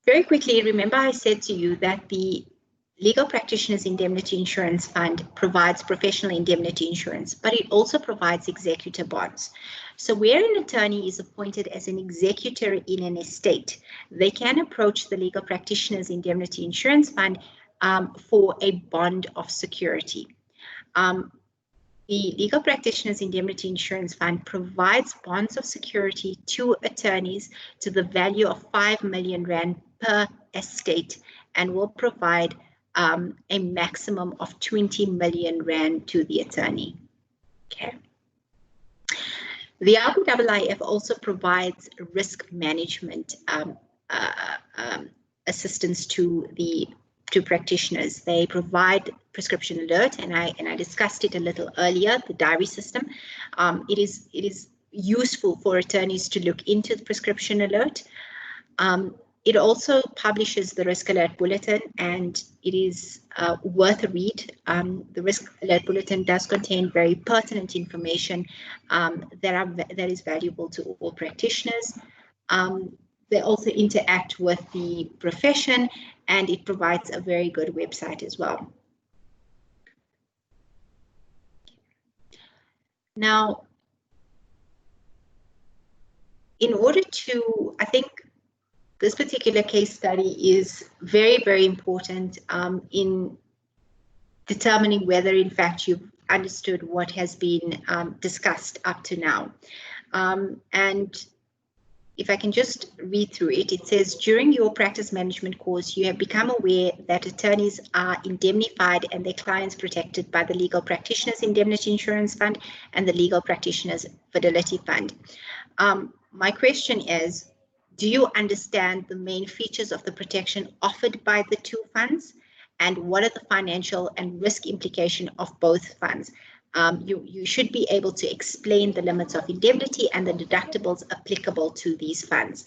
Very quickly, remember I said to you that the Legal Practitioners Indemnity Insurance Fund provides professional indemnity insurance, but it also provides executor bonds. So where an attorney is appointed as an executor in an estate, they can approach the Legal Practitioners Indemnity Insurance Fund for a bond of security. The Legal Practitioners Indemnity Insurance Fund provides bonds of security to attorneys to the value of 5 million rand per estate, and will provide a maximum of 20 million rand to the attorney. Okay. The LPIIF also provides risk management assistance to practitioners. They provide prescription alert, and I discussed it a little earlier. The diary system. It is useful for attorneys to look into the prescription alert. It also publishes the Risk Alert Bulletin, and it is worth a read. The Risk Alert Bulletin does contain very pertinent information that is valuable to all practitioners. They also interact with the profession, and it provides a very good website as well. Now, in order to, I think, this particular case study is very, very important in determining whether, in fact, you've understood what has been discussed up to now. And if I can just read through it, it says, during your practice management course, you have become aware that attorneys are indemnified and their clients protected by the Legal Practitioners Indemnity Insurance Fund and the Legal Practitioners Fidelity Fund. My question is, do you understand the main features of the protection offered by the two funds, and what are the financial and risk implication of both funds? You should be able to explain the limits of indemnity and the deductibles applicable to these funds.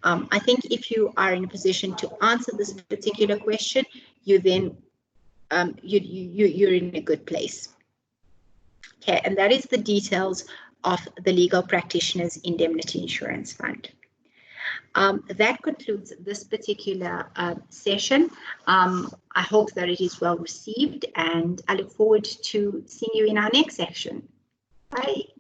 I think if you are in a position to answer this particular question, you then you're in a good place. Okay, and that is the details of the Legal Practitioners Indemnity Insurance Fund. That concludes this particular session. I hope that it is well received, and I look forward to seeing you in our next session. Bye.